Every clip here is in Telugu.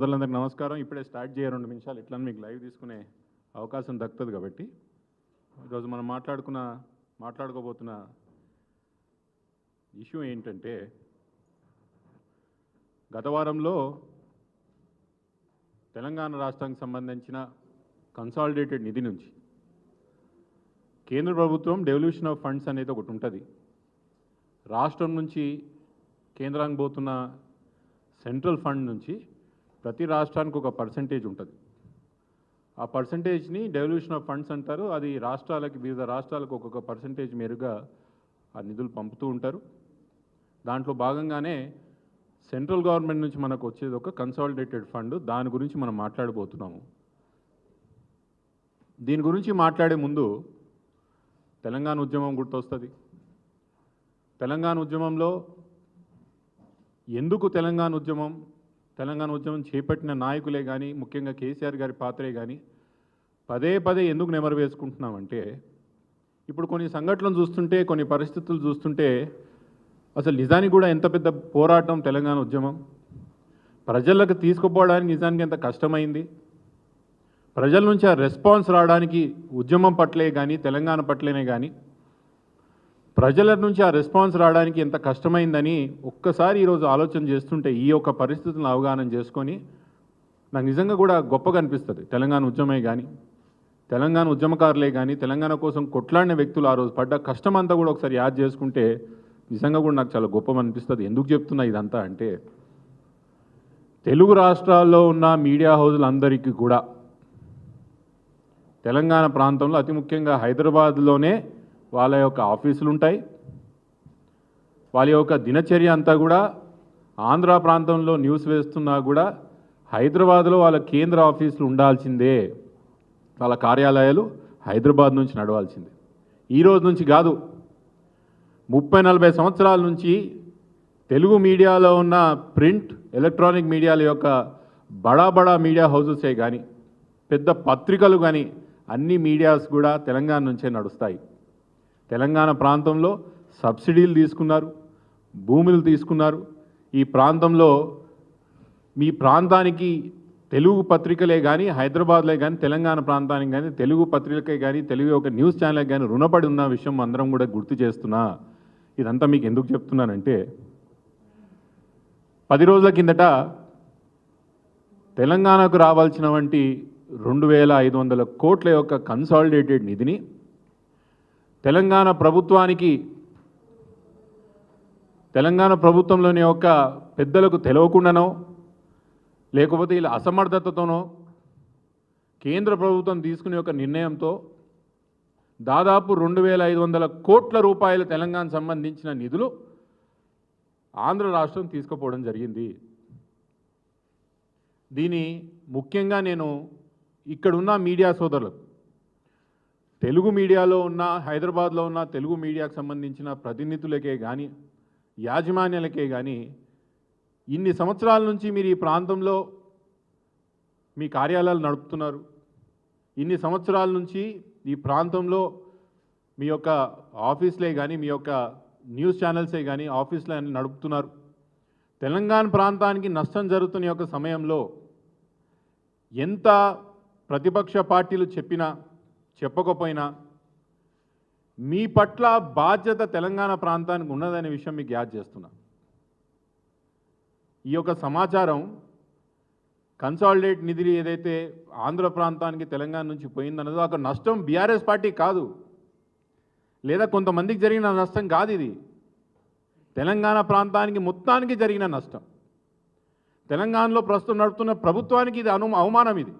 సోదరులందరికీ నమస్కారం. ఇప్పుడే స్టార్ట్ చేయ 2 నిమిషాలు ఇట్లా మీకు లైవ్ తీసుకునే అవకాశం దక్కుతుంది కాబట్టి ఈరోజు మనం మాట్లాడుకోబోతున్న ఇష్యూ ఏంటంటే, గత వారంలో తెలంగాణ రాష్ట్రానికి సంబంధించిన కన్సాలిడేటెడ్ నిధి నుంచి కేంద్ర ప్రభుత్వం డెవల్యూషన్ ఆఫ్ ఫండ్స్ అనేది ఒకటి ఉంటుంది. రాష్ట్రం నుంచి కేంద్రానికి పోతున్న సెంట్రల్ ఫండ్ నుంచి ప్రతి రాష్ట్రానికి ఒక పర్సంటేజ్ ఉంటుంది. ఆ పర్సంటేజ్ని డెవల్యూషన్ ఆఫ్ ఫండ్స్ అంటారు. అది వివిధ రాష్ట్రాలకు ఒక్కొక్క పర్సంటేజ్ మేరుగా ఆ నిధులు పంపుతూ ఉంటారు. దాంట్లో భాగంగానే సెంట్రల్ గవర్నమెంట్ నుంచి మనకు వచ్చేది ఒక కన్సాలిడేటెడ్ ఫండ్. దాని గురించి మనం మాట్లాడబోతున్నాము. దీని గురించి మాట్లాడే ముందు తెలంగాణ ఉద్యమం గుర్తొస్తుంది. తెలంగాణ ఉద్యమంలో ఎందుకు తెలంగాణ ఉద్యమం చేపట్టిన నాయకులే కానీ, ముఖ్యంగా కేసీఆర్ గారి పాత్రే కానీ పదే పదే ఎందుకు నెమరు వేసుకుంటున్నామంటే, ఇప్పుడు కొన్ని సంఘటనలు చూస్తుంటే, కొన్ని పరిస్థితులు చూస్తుంటే అసలు నిజానికి కూడా ఎంత పెద్ద పోరాటం తెలంగాణ ఉద్యమం ప్రజలకు తీసుకుపోవడానికి నిజానికి ఎంత కష్టమైంది. ప్రజల నుంచి ఆ రెస్పాన్స్ రావడానికి ఉద్యమం పట్లే కానీ, తెలంగాణ పట్లేనే కానీ ప్రజల నుంచి ఆ రెస్పాన్స్ రావడానికి ఎంత కష్టమైందని ఒక్కసారి ఈరోజు ఆలోచన చేస్తుంటే, ఈ యొక్క పరిస్థితులను అవగాహన చేసుకొని నాకు నిజంగా కూడా గొప్పగా అనిపిస్తుంది. తెలంగాణ ఉద్యమే కానీ, తెలంగాణ ఉద్యమకారులే కానీ, తెలంగాణ కోసం కొట్లాడిన వ్యక్తులు ఆ రోజు పడ్డ కష్టం అంతా కూడా ఒకసారి యాద్ చేసుకుంటే నిజంగా కూడా నాకు చాలా గొప్పగా అనిపిస్తుంది. ఎందుకు చెప్తున్నా ఇదంతా అంటే, తెలుగు రాష్ట్రాల్లో ఉన్న మీడియా హౌజులందరికీ కూడా తెలంగాణ ప్రాంతంలో అతి ముఖ్యంగా హైదరాబాద్లోనే వాళ్ళ యొక్క ఆఫీసులు ఉంటాయి. వాళ్ళ యొక్క దినచర్య అంతా కూడా ఆంధ్ర ప్రాంతంలో న్యూస్ వేస్తున్నా కూడా హైదరాబాద్లో వాళ్ళ కేంద్ర ఆఫీసులు ఉండాల్సిందే. వాళ్ళ కార్యాలయాలు హైదరాబాద్ నుంచి నడవాల్సిందే. ఈరోజు నుంచి కాదు, 30-40 సంవత్సరాల నుంచి తెలుగు మీడియాలో ఉన్న ప్రింట్, ఎలక్ట్రానిక్ మీడియాల యొక్క బడా మీడియా హౌసెసే కానీ, పెద్ద పత్రికలు కానీ అన్ని మీడియాస్ కూడా తెలంగాణ నుంచే నడుస్తాయి. తెలంగాణ ప్రాంతంలో సబ్సిడీలు తీసుకున్నారు, భూములు తీసుకున్నారు. ఈ ప్రాంతంలో మీ ప్రాంతానికి తెలుగు పత్రికలే కానీ, హైదరాబాద్లే కానీ, తెలంగాణ ప్రాంతానికి కానీ తెలుగు పత్రికలకే కానీ, తెలుగు ఒక న్యూస్ ఛానల్కి కానీ రుణపడి ఉన్న విషయం అందరం కూడా గుర్తు చేస్తున్నా. ఇదంతా మీకు ఎందుకు చెప్తున్నానంటే, 10 రోజుల కిందట తెలంగాణకు రావాల్సిన వంటి 2500 కోట్ల యొక్క కన్సాలిడేటెడ్ నిధిని తెలంగాణ ప్రభుత్వంలోని యొక్క పెద్దలకు తెలవకుండానో, లేకపోతే ఇలా అసమర్థతతోనో కేంద్ర ప్రభుత్వం తీసుకునే ఒక నిర్ణయంతో దాదాపు 2500 కోట్ల రూపాయలు తెలంగాణ సంబంధించిన నిధులు ఆంధ్ర రాష్ట్రం తీసుకుపోవడం జరిగింది. దీని ముఖ్యంగా నేను ఇక్కడున్న మీడియా సోదరులకు, తెలుగు మీడియాలో ఉన్న, హైదరాబాద్లో ఉన్న తెలుగు మీడియాకు సంబంధించిన ప్రతినిధులకే కానీ, యాజమాన్యాలకే కానీ, ఇన్ని సంవత్సరాల నుంచి మీరు ఈ ప్రాంతంలో మీ కార్యాలయాలు నడుపుతున్నారు. ఇన్ని సంవత్సరాల నుంచి ఈ ప్రాంతంలో మీ యొక్క ఆఫీసులే కానీ, మీ యొక్క న్యూస్ ఛానల్సే కానీ ఆఫీసులే అని నడుపుతున్నారు. తెలంగాణ ప్రాంతానికి నష్టం జరుగుతున్న యొక్క సమయంలో ఎంత ప్రతిపక్ష పార్టీలు చెప్పినా చెప్పకపోయినా మీ పట్ల బాధ్యత తెలంగాణ ప్రాంతానికి ఉన్నదనే విషయం మీకు యాద్ చేస్తున్నా. ఈ యొక్క సమాచారం కన్సాలిడేట్ నిధి ఏదైతే ఆంధ్ర ప్రాంతానికి తెలంగాణ నుంచి పోయిందన్నదో ఒక నష్టం బీఆర్ఎస్ పార్టీ కాదు, లేదా కొంతమందికి జరిగిన నష్టం కాదు. ఇది తెలంగాణ ప్రాంతానికి మొత్తానికి జరిగిన నష్టం. తెలంగాణలో ప్రస్తుతం నడుపుతున్న ప్రభుత్వానికి ఇది అవమానం. ఇది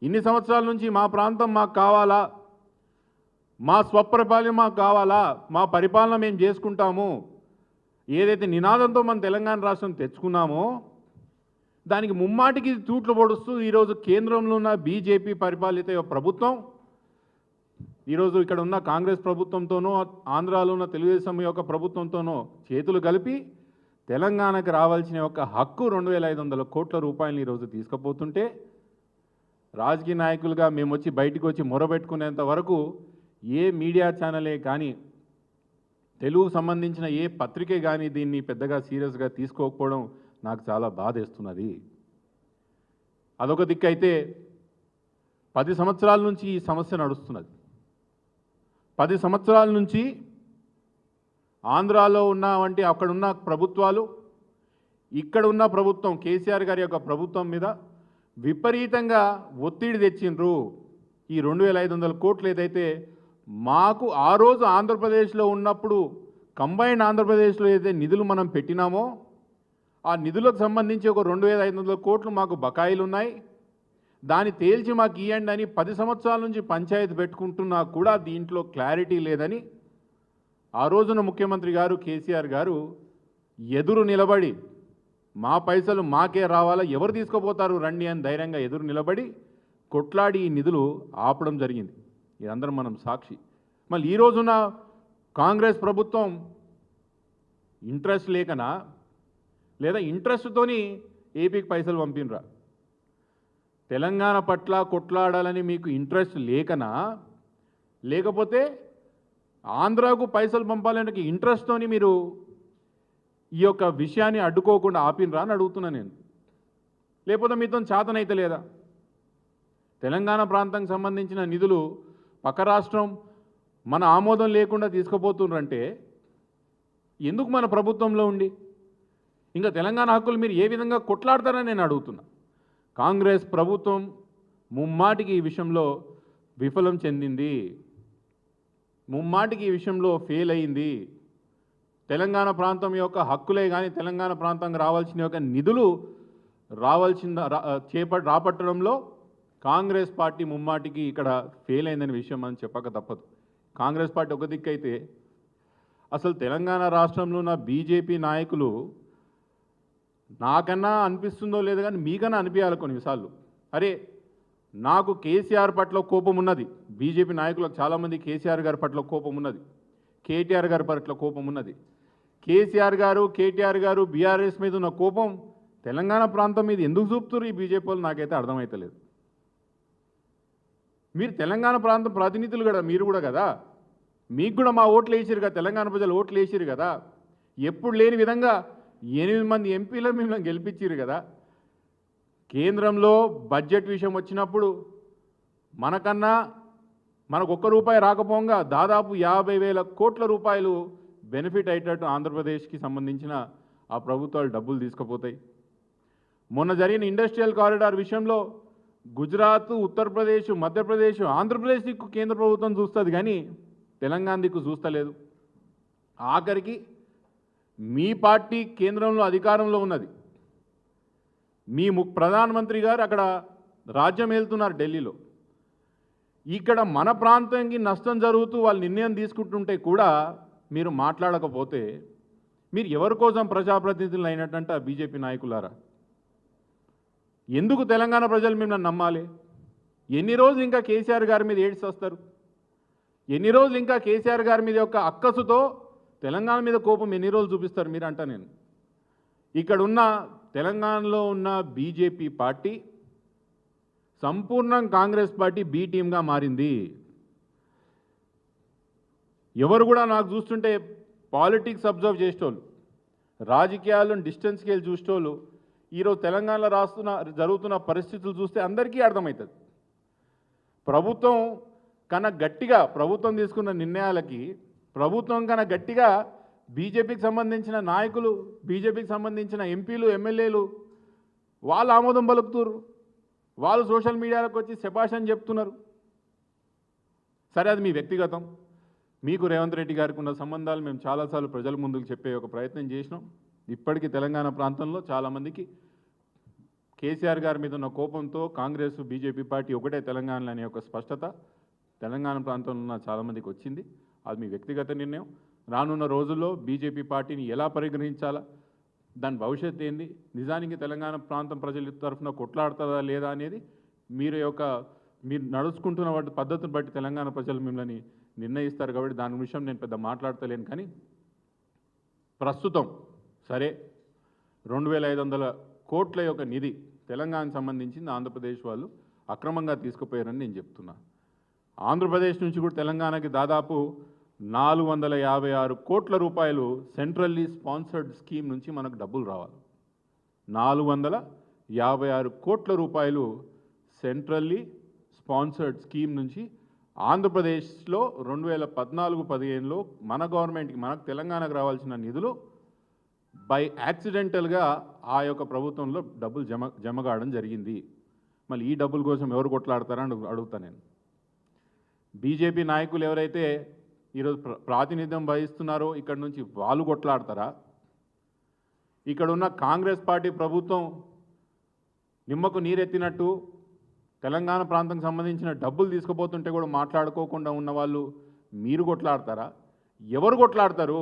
ఇన్ని సంవత్సరాల నుంచి మా ప్రాంతం మాకు కావాలా, మా స్వపరిపాలన మాకు కావాలా, మా పరిపాలన మేము చేసుకుంటాము, ఏదైతే నినాదంతో మనం తెలంగాణ రాష్ట్రం తెచ్చుకున్నామో దానికి ముమ్మాటికి తూట్లు పొడుస్తూ ఈరోజు కేంద్రంలో ఉన్న బీజేపీ పరిపాలిత ప్రభుత్వం ఈరోజు ఇక్కడ ఉన్న కాంగ్రెస్ ప్రభుత్వంతోనో, ఆంధ్రాలో ఉన్న తెలుగుదేశం యొక్క ప్రభుత్వంతోనో చేతులు కలిపి తెలంగాణకు రావాల్సిన యొక్క హక్కు 2500 కోట్ల రూపాయలు ఈరోజు తీసుకుపోతుంటే, రాజకీయ నాయకులుగా మేము వచ్చి బయటకు వచ్చి మొరబెట్టుకునేంత వరకు ఏ మీడియా ఛానలే కానీ, తెలుగు సంబంధించిన ఏ పత్రికే కానీ దీన్ని పెద్దగా సీరియస్గా తీసుకోకపోవడం నాకు చాలా బాధేస్తున్నది. అదొక దిక్కు అయితే 10 సంవత్సరాల నుంచి ఈ సమస్య నడుస్తున్నది. 10 సంవత్సరాల నుంచి ఆంధ్రాలో ఉన్న వంటి అక్కడున్న ప్రభుత్వాలు, ఇక్కడ ఉన్న ప్రభుత్వం కేసీఆర్ గారి యొక్క ప్రభుత్వం మీద విపరీతంగా ఒత్తిడి తెచ్చిండ్రు. ఈ 2500 కోట్లు ఏదైతే మాకు ఆ రోజు ఆంధ్రప్రదేశ్లో ఉన్నప్పుడు కంబైన్డ్ ఆంధ్రప్రదేశ్లో ఏదైతే నిధులు మనం పెట్టినామో ఆ నిధులకు సంబంధించి ఒక 2500 కోట్లు మాకు బకాయిలు ఉన్నాయి, దాన్ని తేల్చి మాకు ఇవ్వండి అని 10 సంవత్సరాల నుంచి పంచాయతీ పెట్టుకుంటున్నా కూడా దీంట్లో క్లారిటీ లేదని ఆ రోజున ముఖ్యమంత్రి గారు కేసీఆర్ గారు ఎదురు నిలబడి మా పైసలు మాకే రావాలా, ఎవరు తీసుకుపోతారు రండి అని ధైర్యంగా ఎదురు నిలబడి కొట్లాడి ఈ నిధులు ఆపడం జరిగింది. ఇదందరం మనం సాక్షి. మళ్ళీ ఈ రోజున కాంగ్రెస్ ప్రభుత్వం ఇంట్రెస్ట్ లేకనా లేదా ఇంట్రెస్ట్తోని ఏపీకి పైసలు పంపినరా? తెలంగాణ పట్ల కొట్లాడాలని మీకు ఇంట్రెస్ట్ లేకనా, లేకపోతే ఆంధ్రాకు పైసలు పంపాలనే ఇంట్రెస్ట్తోని మీరు ఈ యొక్క విషయాన్ని అడ్డుకోకుండా ఆపినరా అని అడుగుతున్నా నేను. లేకపోతే మీతో చేతనైతే లేదా? తెలంగాణ ప్రాంతానికి సంబంధించిన నిధులు పక్క రాష్ట్రం మన ఆమోదం లేకుండా తీసుకుపోతుండ్రంటే ఎందుకు మన ప్రభుత్వంలో ఉండి ఇంకా తెలంగాణ హక్కులు మీరు ఏ విధంగా కొట్లాడతారని నేను అడుగుతున్నా. కాంగ్రెస్ ప్రభుత్వం ముమ్మాటికి ఈ విషయంలో విఫలం చెందింది, ముమ్మాటికి ఈ విషయంలో ఫెయిల్ అయింది. తెలంగాణ ప్రాంతం యొక్క హక్కులే కానీ తెలంగాణ ప్రాంతంగా రావాల్సిన యొక్క నిధులు రాబట్టడంలో కాంగ్రెస్ పార్టీ ముమ్మాటికి ఇక్కడ ఫెయిల్ అయిందనే విషయం మనం చెప్పక తప్పదు. కాంగ్రెస్ పార్టీ ఒక దిక్కు అయితే అసలు తెలంగాణ రాష్ట్రంలో ఉన్న బీజేపీ నాయకులు నాకన్నా అనిపిస్తుందో లేదో కానీ మీకన్నా అనిపించాలి కొన్నిసార్లు. అరే నాకు కేసీఆర్ పట్ల కోపం ఉన్నది, బీజేపీ నాయకులకు చాలామంది కేసీఆర్ గారి పట్ల కోపం ఉన్నది, కేటీఆర్ గారి పట్ల కోపం ఉన్నది. కేసీఆర్ గారు కేటీఆర్ గారు బీఆర్ఎస్ మీద ఉన్న కోపం తెలంగాణ ప్రాంతం మీద ఎందుకు చూపుతారు ఈ బీజేపీ వాళ్ళు నాకైతే అర్థమవుతలేదు. మీరు తెలంగాణ ప్రాంతం ప్రతినిధులు కదా, మీరు కూడా కదా, మీకు కూడా మా ఓట్లు వేసిరు కదా, తెలంగాణ ప్రజలు ఓట్లు వేసిరు కదా, ఎప్పుడు లేని విధంగా 8 మంది ఎంపీలు మిమ్మల్ని గెలిపించారు కదా. కేంద్రంలో బడ్జెట్ విషయం వచ్చినప్పుడు మనకన్నా మనకు ₹1 రాకపోగా దాదాపు 50,000 కోట్ల రూపాయలు బెనిఫిట్ అయ్యేటట్టు ఆంధ్రప్రదేశ్కి సంబంధించిన ఆ ప్రభుత్వాలు డబ్బులు తీసుకుపోతాయి. మొన్న జరిగిన ఇండస్ట్రియల్ కారిడార్ విషయంలో గుజరాత్, ఉత్తరప్రదేశ్, మధ్యప్రదేశ్, ఆంధ్రప్రదేశ్ దిక్కు కేంద్ర ప్రభుత్వం చూస్తుంది కానీ తెలంగాణ దిక్కు చూస్తలేదు. ఆఖరికి మీ పార్టీ కేంద్రంలో అధికారంలో ఉన్నది, మీ ప్రధానమంత్రి గారు అక్కడ రాజ్యం వెళ్తున్నారు ఢిల్లీలో. ఇక్కడ మన ప్రాంతానికి నష్టం జరుగుతూ వాళ్ళు నిర్ణయం తీసుకుంటుంటే కూడా మీరు మాట్లాడకపోతే మీరు ఎవరి కోసం ప్రజాప్రతినిధులు అయినట్టంటే బీజేపీ నాయకులారా? ఎందుకు తెలంగాణ ప్రజలు మిమ్మల్ని నమ్మాలి? ఎన్ని రోజులు ఇంకా కేసీఆర్ గారి మీద ఏడ్చి వస్తారు? ఎన్ని రోజులు ఇంకా కేసీఆర్ గారి మీద యొక్క అక్కసుతో తెలంగాణ మీద కోపం ఎన్ని రోజులు చూపిస్తారు మీరు అంటా నేను. ఇక్కడ ఉన్న తెలంగాణలో ఉన్న బీజేపీ పార్టీ సంపూర్ణం కాంగ్రెస్ పార్టీ బి టీమ్గా మారింది. ఎవరు కూడా నాకు చూస్తుంటే పాలిటిక్స్ అబ్జర్వ్ చేసేటోళ్ళు, రాజకీయాలను డిస్టెన్స్కి వెళ్ళి చూసేటోళ్ళు ఈరోజు తెలంగాణలో జరుగుతున్న పరిస్థితులు చూస్తే అందరికీ అర్థమవుతుంది. ప్రభుత్వం కన్నా గట్టిగా ప్రభుత్వం తీసుకున్న నిర్ణయాలకి ప్రభుత్వం కన్నా గట్టిగా బీజేపీకి సంబంధించిన నాయకులు, బీజేపీకి సంబంధించిన ఎంపీలు, ఎమ్మెల్యేలు వాళ్ళు ఆమోదం పలుకుతున్నారు. వాళ్ళు సోషల్ మీడియాలకు వచ్చి శభాష్ చెప్తున్నారు. సరే, అది మీ వ్యక్తిగతం. మీకు రేవంత్ రెడ్డి గారికి ఉన్న సంబంధాలు మేము చాలాసార్లు ప్రజల ముందుకు చెప్పే ఒక ప్రయత్నం చేసినాం. ఇప్పటికీ తెలంగాణ ప్రాంతంలో చాలామందికి కేసీఆర్ గారి మీద ఉన్న కోపంతో కాంగ్రెస్ బీజేపీ పార్టీ ఒకటే తెలంగాణలో అనే ఒక స్పష్టత తెలంగాణ ప్రాంతంలో ఉన్న చాలామందికి వచ్చింది. అది మీ వ్యక్తిగత నిర్ణయం. రానున్న రోజుల్లో బీజేపీ పార్టీని ఎలా పరిగణించాలా, దాని భవిష్యత్తు ఏంది, నిజానికి తెలంగాణ ప్రాంతం ప్రజల తరఫున కొట్లాడుతుందా లేదా అనేది మీరు నడుచుకుంటున్న వాటి పద్ధతిని బట్టి తెలంగాణ ప్రజలు మిమ్మల్ని నిర్ణయిస్తారు. కాబట్టి దాని విషయం నేను పెద్ద మాట్లాడతలేను. కానీ ప్రస్తుతం సరే 2500 కోట్ల యొక్క నిధి తెలంగాణకు సంబంధించింది ఆంధ్రప్రదేశ్ వాళ్ళు అక్రమంగా తీసుకుపోయారని నేను చెప్తున్నా. ఆంధ్రప్రదేశ్ నుంచి కూడా తెలంగాణకి దాదాపు 456 కోట్ల రూపాయలు సెంట్రల్లీ స్పాన్సర్డ్ స్కీమ్ నుంచి మనకు డబ్బులు రావాలి. 56 కోట్ల రూపాయలు సెంట్రల్లీ స్పాన్సర్డ్ స్కీమ్ నుంచి ఆంధ్రప్రదేశ్లో 2014-15లో మన గవర్నమెంట్కి మనకు తెలంగాణకు రావాల్సిన నిధులు బై యాక్సిడెంటల్గా ఆ యొక్క ప్రభుత్వంలో డబ్బులు జమ కావడం జరిగింది. మళ్ళీ ఈ డబ్బుల కోసం ఎవరు కొట్లాడతారని అడుగుతా నేను. బీజేపీ నాయకులు ఎవరైతే ఈరోజు ప్రాతినిధ్యం వహిస్తున్నారో ఇక్కడ నుంచి వాళ్ళు కొట్లాడతారా? ఇక్కడ ఉన్న కాంగ్రెస్ పార్టీ ప్రభుత్వం నిమ్మకు నీరెత్తినట్టు తెలంగాణ ప్రాంతానికి సంబంధించిన డబ్బులు తీసుకుపోతుంటే కూడా మాట్లాడుకోకుండా ఉన్న వాళ్ళు మీరు కొట్లాడతారా? ఎవరు కొట్లాడతారు?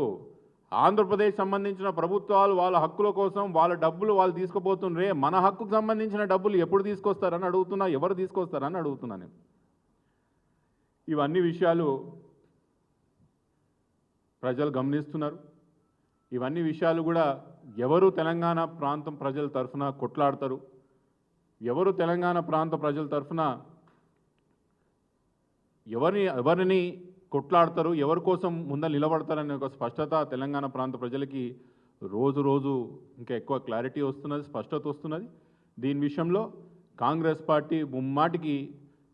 ఆంధ్రప్రదేశ్ సంబంధించిన ప్రభుత్వాలు వాళ్ళ హక్కుల కోసం వాళ్ళ డబ్బులు వాళ్ళు తీసుకుపోతుండ్రే, మన హక్కుకు సంబంధించిన డబ్బులు ఎప్పుడు తీసుకొస్తారని అడుగుతున్నా. ఎవరు తీసుకొస్తారని అడుగుతున్నా నేను. ఇవన్నీ విషయాలు ప్రజలు గమనిస్తున్నారు. ఇవన్నీ విషయాలు కూడా ఎవరు తెలంగాణ ప్రాంతం ప్రజల తరఫున కొట్లాడతారు, ఎవరు తెలంగాణ ప్రాంత ప్రజల తరఫున ఎవరిని కొట్లాడతారు, ఎవరి కోసం ముందర నిలబడతారనే ఒక స్పష్టత తెలంగాణ ప్రాంత ప్రజలకి రోజు రోజు ఇంకా ఎక్కువ క్లారిటీ వస్తున్నది, స్పష్టత వస్తున్నది. దీని విషయంలో కాంగ్రెస్ పార్టీ ముమ్మాటికి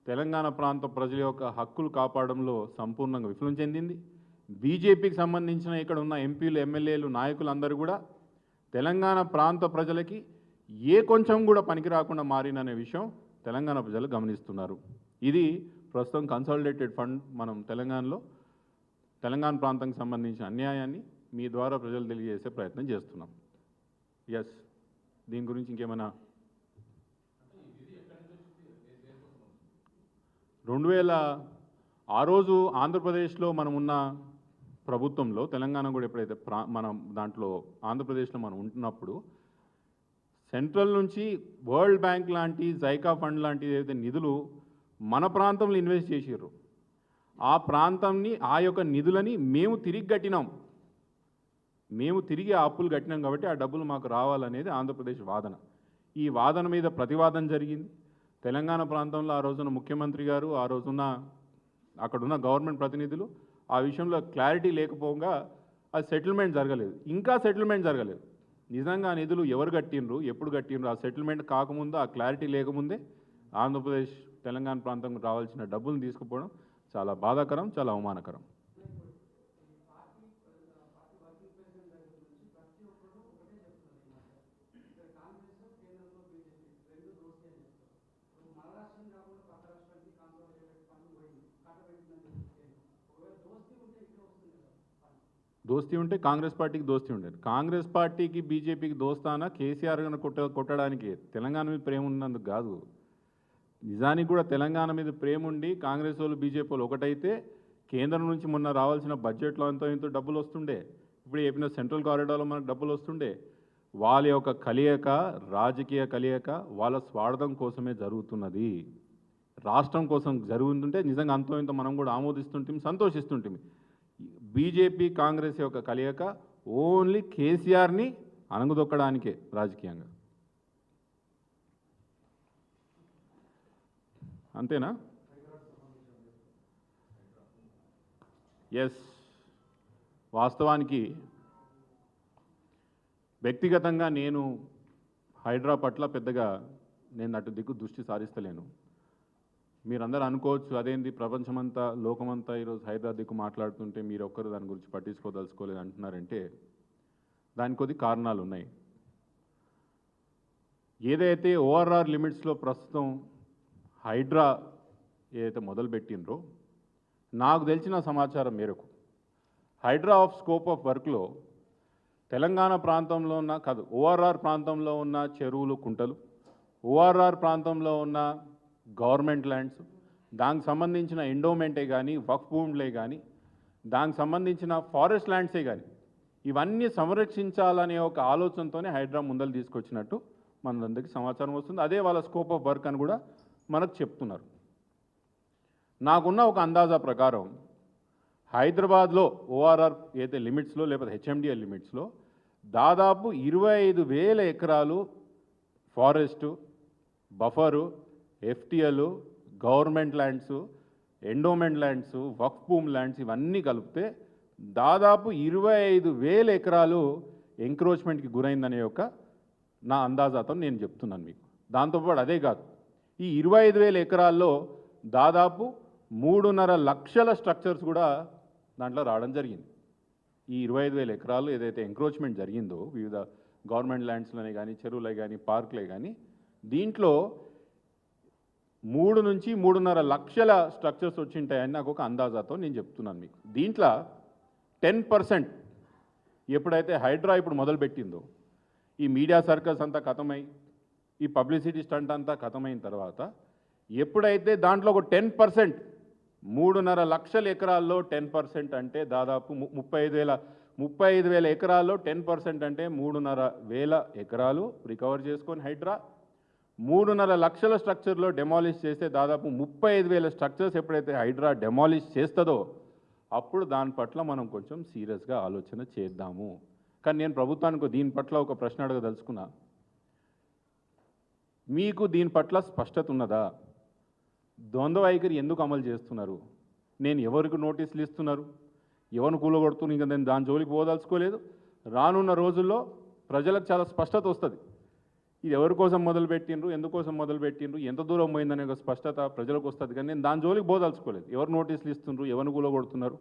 తెలంగాణ ప్రాంత ప్రజల యొక్క హక్కులు కాపాడంలో సంపూర్ణంగా విఫలం చెందింది. బీజేపీకి సంబంధించిన ఇక్కడ ఉన్న ఎంపీలు, ఎమ్మెల్యేలు, నాయకులందరూ కూడా తెలంగాణ ప్రాంత ప్రజలకి ఏ కొంచెం కూడా పనికి రాకుండా మారిననే విషయం తెలంగాణ ప్రజలు గమనిస్తున్నారు. ఇది ప్రస్తుతం కన్సాలిడేటెడ్ ఫండ్ మనం తెలంగాణ ప్రాంతానికి సంబంధించిన అన్యాయాన్ని మీ ద్వారా ప్రజలు తెలియజేసే ప్రయత్నం చేస్తున్నాం. ఎస్, దీని గురించి ఇంకేమైనా 2000 ఆ రోజు ఆంధ్రప్రదేశ్లో మనం ఉన్న ప్రభుత్వంలో తెలంగాణ కూడా ఎప్పుడైతే మనం దాంట్లో ఆంధ్రప్రదేశ్లో మనం ఉంటున్నప్పుడు సెంట్రల్ నుంచి వరల్డ్ బ్యాంక్ లాంటి జైకా ఫండ్ లాంటి ఏదైతే నిధులు మన ప్రాంతంలో ఇన్వెస్ట్ చేసారు, ఆ యొక్క నిధులని మేము తిరిగి కట్టినాం. మేము తిరిగి ఆ అప్పులు కట్టినాం కాబట్టి ఆ డబ్బులు మాకు రావాలనేది ఆంధ్రప్రదేశ్ వాదన. ఈ వాదన మీద ప్రతివాదన జరిగింది. తెలంగాణ ప్రాంతంలో ఆ రోజున ముఖ్యమంత్రి గారు, ఆ రోజున అక్కడున్న గవర్నమెంట్ ప్రతినిధులు ఆ విషయంలో క్లారిటీ లేకపోగా అది సెటిల్మెంట్ జరగలేదు. ఇంకా సెటిల్మెంట్ జరగలేదు. నిజంగా ఆ నిధులు ఎవరు కట్టినరు, ఎప్పుడు కట్టినరు, ఆ సెటిల్మెంట్ కాకముందు, ఆ క్లారిటీ లేకముందే ఆంధ్రప్రదేశ్ తెలంగాణ ప్రాంతంకు రావాల్సిన డబ్బులను తీసుకుపోవడం చాలా బాధాకరం, చాలా అవమానకరం. దోస్తీ ఉంటే కాంగ్రెస్ పార్టీకి దోస్తీ ఉండేది. కాంగ్రెస్ పార్టీకి బీజేపీకి దోస్తానా కేసీఆర్ గారిని కొట్టడానికి తెలంగాణ మీద ప్రేమ ఉన్నందుకు కాదు. నిజానికి కూడా తెలంగాణ మీద ప్రేమ ఉండి కాంగ్రెస్ వాళ్ళు బీజేపీ వాళ్ళు ఒకటైతే కేంద్రం నుంచి మొన్న రావాల్సిన బడ్జెట్లో ఎంతో డబ్బులు వస్తుండే. ఇప్పుడు చెప్పిన సెంట్రల్ కారిడార్లో మనకు డబ్బులు వస్తుండే. వాళ్ళ యొక్క కలయిక, రాజకీయ కలయిక వాళ్ళ స్వార్థం కోసమే జరుగుతున్నది. రాష్ట్రం కోసం జరుగుతుంటే నిజంగా అంతో మనం కూడా ఆమోదిస్తుంటాం, సంతోషిస్తుంటాం. బీజేపీ కాంగ్రెస్ యొక్క కలయిక ఓన్లీ కేసీఆర్ని అణగదొక్కడానికే రాజకీయంగా. అంతేనా? ఎస్, వాస్తవానికి వ్యక్తిగతంగా నేను హైడ్రా పట్ల పెద్దగా అటు దిక్కు దృష్టి సారిస్తలేను. మీరందరూ అనుకోవచ్చు, అదేంటి ప్రపంచమంతా, లోకమంతా ఈరోజు హైదరాబాద్ దిక్కు మాట్లాడుతుంటే మీరు ఒక్కరు దాని గురించి పట్టించుకోదలుచుకోలేదు అంటున్నారంటే దానికి కొద్ది కారణాలు ఉన్నాయి. ఏదైతే ఓఆర్ఆర్ లిమిట్స్లో ప్రస్తుతం హైడ్రా ఏదైతే మొదలుపెట్టినరో, నాకు తెలిసిన సమాచారం మేరకు హైడ్రా ఆఫ్ స్కోప్ ఆఫ్ వర్క్లో తెలంగాణ ప్రాంతంలో ఉన్న ఓఆర్ఆర్ ప్రాంతంలో ఉన్న చెరువులు, కుంటలు, ఓఆర్ఆర్ ప్రాంతంలో ఉన్న గవర్నమెంట్ ల్యాండ్స్, దానికి సంబంధించిన ఎండోమెంటే కానీ, వక్ఫ్ భూములే కానీ, దానికి సంబంధించిన ఫారెస్ట్ ల్యాండ్సే కానీ, ఇవన్నీ సంరక్షించాలనే ఒక ఆలోచనతోనే హైడ్రా ముందలు తీసుకొచ్చినట్టు మనందరికీ సమాచారం వస్తుంది. అదే వాళ్ళ స్కోప్ ఆఫ్ వర్క్ అని కూడా మనకు చెప్తున్నారు. నాకున్న ఒక అందాజా ప్రకారం హైదరాబాద్లో ఓఆర్ఆర్ ఏదైతే లిమిట్స్లో లేకపోతే హెచ్ఎండిఎల్ లిమిట్స్లో దాదాపు 25,000 ఎకరాలు forest, buffer, FTL, government lands, endowment lands, వక్ఫ్ భూమ్ ల్యాండ్స్ ఇవన్నీ కలిపితే దాదాపు 25,000 ఎకరాలు ఎంక్రోచ్మెంట్కి గురైందనే ఒక నా అందాజాతో నేను చెప్తున్నాను మీకు. దాంతోపాటు అదే కాదు, ఈ 25,000 ఎకరాల్లో దాదాపు 3.5 లక్షల స్ట్రక్చర్స్ కూడా దాంట్లో రావడం జరిగింది. ఈ 25,000 ఎకరాలు ఏదైతే ఎంక్రోచ్మెంట్ జరిగిందో వివిధ గవర్నమెంట్ ల్యాండ్స్లోనే కానీ, చెరువులే కానీ, పార్కులే కానీ, దీంట్లో 3 నుంచి 3.5 లక్షల స్ట్రక్చర్స్ వచ్చింటాయని నాకు ఒక అందాజాతో నేను చెప్తున్నాను మీకు. దీంట్లో 10% ఎప్పుడైతే హైడ్రా ఇప్పుడు మొదలుపెట్టిందో, ఈ మీడియా సర్కస్ అంతా ఖతమై, ఈ పబ్లిసిటీ స్టంట్ అంతా ఖతమైన తర్వాత, ఎప్పుడైతే దాంట్లో ఒక 10%, 3.5 లక్షల ఎకరాల్లో 10% అంటే దాదాపు 35,000 ఎకరాల్లో 10% అంటే 3.5 ఎకరాలు రికవర్ చేసుకొని హైడ్రా 3.5 లక్షల స్ట్రక్చర్లో డెమాలిష్ చేస్తే దాదాపు 35,000 స్ట్రక్చర్స్ ఎప్పుడైతే హైడ్రా డెమాలిష్ చేస్తుందో అప్పుడు దాని పట్ల మనం కొంచెం సీరియస్గా ఆలోచన చేద్దాము. కానీ నేను ప్రభుత్వానికి దీని పట్ల ఒక ప్రశ్న అడగదలుచుకున్నా. మీకు దీని పట్ల స్పష్టత ఉన్నదా? ద్వంద్వ వైఖరి ఎందుకు అమలు చేస్తున్నారు? నేను ఎవరికి నోటీసులు ఇస్తున్నారు, ఎవరిని కూలగొడుతున్నారు, ఇంకా నేను దాని జోలికి పోదలుచుకోలేదు. రానున్న రోజుల్లో ప్రజలకు చాలా స్పష్టత వస్తుంది. ఇది ఎవరి కోసం మొదలుపెట్టిండ్రు, ఎందుకోసం మొదలుపెట్టిండ్రు, ఎంత దూరం పోయిందనే ఒక స్పష్టత ప్రజలకు వస్తుంది. కానీ నేను దాని జోలికి పోదలుచుకోలేదు. ఎవరు నోటీసులు ఇస్తున్నారు, ఎవరిని కూలగొడుతున్నారు,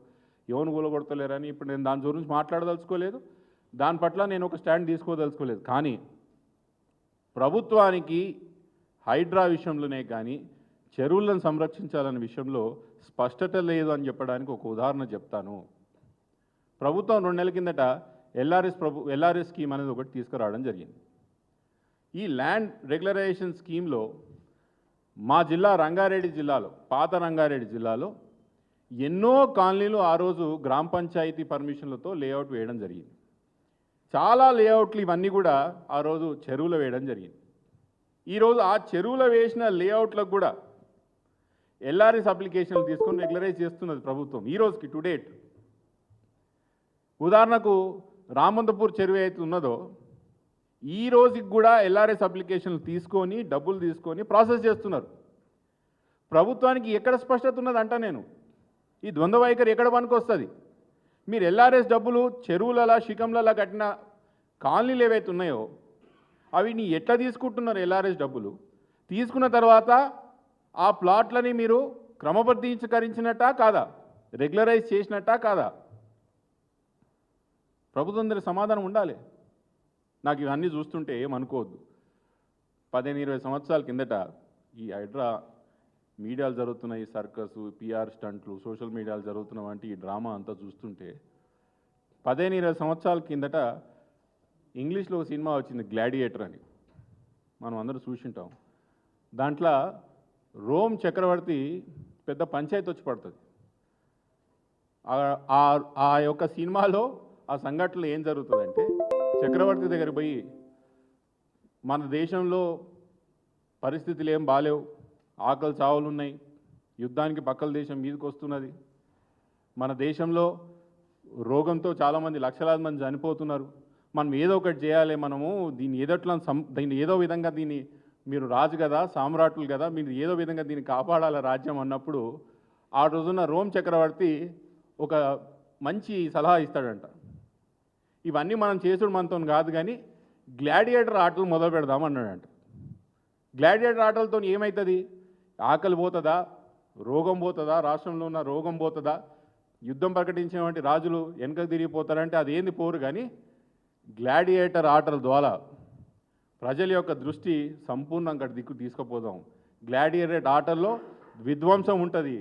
ఎవరిని కూలగొడతలేరని ఇప్పుడు నేను దాని గురించి మాట్లాడదలుచుకోలేదు. దాని పట్ల నేను ఒక స్టాండ్ తీసుకోదలుచుకోలేదు. కానీ ప్రభుత్వానికి హైడ్రా విషయంలోనే కానీ చెరువులను సంరక్షించాలనే విషయంలో స్పష్టత లేదు అని చెప్పడానికి ఒక ఉదాహరణ చెప్తాను. ప్రభుత్వం 2 నెలల కిందట ఎల్ఆర్ఎస్ స్కీమ్ అనేది ఒకటి తీసుకురావడం జరిగింది. ఈ ల్యాండ్ రెగ్యులరైజేషన్ స్కీమ్లో మా జిల్లా రంగారెడ్డి జిల్లాలో, పాత రంగారెడ్డి జిల్లాలో ఎన్నో కాలనీలు ఆ రోజు గ్రామ పంచాయతీ పర్మిషన్లతో లేఅవుట్ వేయడం జరిగింది. చాలా లేఅవుట్లు ఇవన్నీ కూడా ఆ రోజు చెరువులో వేయడం జరిగింది. ఈరోజు ఆ చెరువులో వేసిన లేఅవుట్లకు కూడా ఎల్ఆర్ఎస్ అప్లికేషన్లు తీసుకొని రెగ్యులరైజ్ చేస్తున్నది ప్రభుత్వం ఈ రోజుకి టు డేట్. ఉదాహరణకు రామంతపూర్ చెరువు అయితే ఉన్నదో ఈ రోజుకి కూడా ఎల్ఆర్ఎస్ అప్లికేషన్లు తీసుకొని డబ్బులు తీసుకొని ప్రాసెస్ చేస్తున్నారు. ప్రభుత్వానికి ఎక్కడ స్పష్టత ఉన్నదంట నేను ఈ ద్వంద్వ వైఖరి ఎక్కడ పనికొస్తుంది? మీరు ఎల్ఆర్ఎస్ డబ్బులు చెరువులలా శిఖంలలా కట్టిన కాలనీలు ఏవైతే ఉన్నాయో అవి నీ ఎట్లా తీసుకుంటున్నారు? ఎల్ఆర్ఎస్ డబ్బులు తీసుకున్న తర్వాత ఆ ప్లాట్లని మీరు క్రమబద్ధీకరించినట్టా కాదా, రెగ్యులరైజ్ చేసినట్టా కాదా? ప్రభుత్వం దగ్గర సమాధానం ఉండాలి. నాకు ఇవన్నీ చూస్తుంటే ఏమనుకోవద్దు. 15-20 సంవత్సరాల కిందట ఈ హైడ్రా మీడియాలు జరుగుతున్న ఈ సర్కస్, పిఆర్ స్టంట్లు, సోషల్ మీడియాలు జరుగుతున్న వంటి ఈ డ్రామా అంతా చూస్తుంటే 15-20 సంవత్సరాల కిందట ఇంగ్లీష్లో ఒక సినిమా వచ్చింది గ్లాడియేటర్ అని, మనం అందరూ చూసింటాం. దాంట్లో రోమ్ చక్రవర్తి పెద్ద పంచాయతీ వచ్చి పడుతుంది. ఆ యొక్క సినిమాలో ఆ సంఘటనలో ఏం జరుగుతుందంటే చక్రవర్తి దగ్గర పోయి మన దేశంలో పరిస్థితులు ఏం బాలేవు, ఆకలి చావులు ఉన్నాయి, యుద్ధానికి పక్కల దేశం మీదకి వస్తున్నది, మన దేశంలో రోగంతో చాలామంది లక్షలాది మంది చనిపోతున్నారు, మనం ఏదో ఒకటి చేయాలి, మనము దీన్ని ఏదో విధంగా దీన్ని మీరు రాజు కదా, సామ్రాట్లు కదా, మీరు ఏదో విధంగా దీన్ని కాపాడాల రాజ్యం అన్నప్పుడు ఆ రోజున రోమ్ చక్రవర్తి ఒక మంచి సలహా ఇస్తాడంట. ఇవన్నీ మనం చేసుడు మనతో కాదు కానీ గ్లాడియేటర్ ఆటలు మొదలు పెడదామన్నాడంట. గ్లాడియేటర్ ఆటలతో ఏమవుతుంది? ఆకలి పోతుందా, రోగం పోతుందా, రాష్ట్రంలో ఉన్న రోగం పోతుందా, యుద్ధం ప్రకటించినటువంటి రాజులు వెనక తిరిగిపోతారంటే అది ఏంది పోరు. కానీ గ్లాడియేటర్ ఆటల ద్వారా ప్రజల యొక్క దృష్టి సంపూర్ణంగా దిక్కు తీసుకుపోదాం. గ్లాడియేటర్ ఆటల్లో విధ్వంసం ఉంటుంది,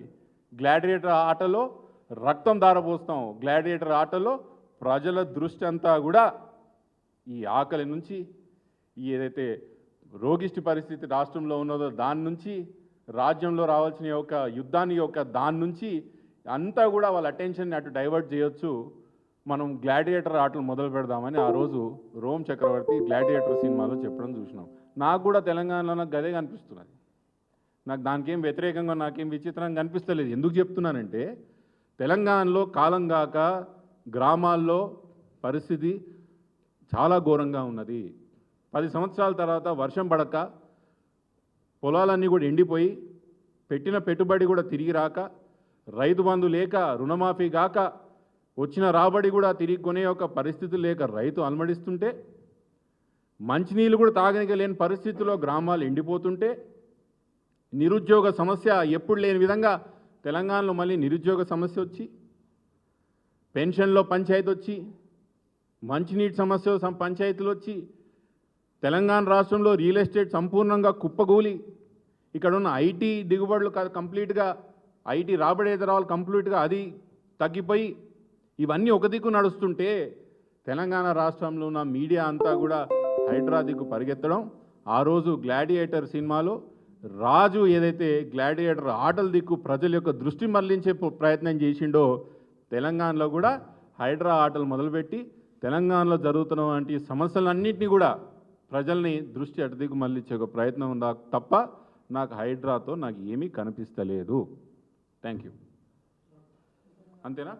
గ్లాడియేటర్ ఆటలో రక్తం దారపోస్తాం, గ్లాడియేటర్ ఆటలో ప్రజల దృష్టి అంతా కూడా ఈ ఆకలి నుంచి, ఈ ఏదైతే రోగిష్టి పరిస్థితి రాష్ట్రంలో ఉన్నదో దాని నుంచి, రాజ్యంలో రావాల్సిన యొక్క యుద్ధాన్ని యొక్క దాని నుంచి అంతా కూడా వాళ్ళ అటెన్షన్ని అటు డైవర్ట్ చేయొచ్చు. మనం గ్లాడియేటర్ ఆటలు మొదలు పెడదామని ఆ రోజు రోమ్ చక్రవర్తి గ్లాడియేటర్ సినిమాలో చెప్పడం చూసినాం. నాకు కూడా తెలంగాణలో నాకు గదే కనిపిస్తున్నది. నాకు దానికేం వ్యతిరేకంగా నాకేం విచిత్రంగా కనిపిస్తలేదు. ఎందుకు చెప్తున్నానంటే తెలంగాణలో కాలం కాక గ్రామాల్లో పరిస్థితి చాలా ఘోరంగా ఉన్నది. 10 సంవత్సరాల తర్వాత వర్షం పడక పొలాలన్నీ కూడా ఎండిపోయి, పెట్టిన పెట్టుబడి కూడా తిరిగి రాక, రైతు బంధు లేక, రుణమాఫీ కాక, వచ్చిన రాబడి కూడా తిరిగి కొనే ఒక పరిస్థితి లేక రైతు అలమడిస్తుంటే మంచినీళ్ళు కూడా తాగనిక లేని పరిస్థితుల్లో గ్రామాలు ఎండిపోతుంటే, నిరుద్యోగ సమస్య ఎప్పుడు లేని విధంగా తెలంగాణలో మళ్ళీ నిరుద్యోగ సమస్య వచ్చి, పెన్షన్లో పంచాయతీ వచ్చి, మంచినీటి సమస్య పంచాయతీలు వచ్చి, తెలంగాణ రాష్ట్రంలో రియల్ ఎస్టేట్ సంపూర్ణంగా కుప్పగూలి, ఇక్కడ ఉన్న ఐటీ దిగుబడులు కంప్లీట్గా ఐటీ రాబడి ఎదురాలు కంప్లీట్గా అది తగ్గిపోయి, ఇవన్నీ ఒక దిక్కు నడుస్తుంటే తెలంగాణ రాష్ట్రంలో ఉన్న మీడియా అంతా కూడా హైడ్రా దిక్కు పరిగెత్తడం. ఆ రోజు గ్లాడియేటర్ సినిమాలో రాజు ఏదైతే గ్లాడియేటర్ ఆటల దిక్కు ప్రజల యొక్క దృష్టి మళ్లించే ప్రయత్నం చేసిండో, తెలంగాణలో కూడా హైడ్రా ఆటలు మొదలుపెట్టి తెలంగాణలో జరుగుతున్నటువంటి సమస్యలన్నింటినీ కూడా ప్రజల్ని దృష్టి అటు దిక్కు మళ్లించే ఒక ప్రయత్నం ఉందా తప్ప నాకు హైడ్రాతో నాకు ఏమీ కనిపిస్తలేదు. Thank you. అంతేనా?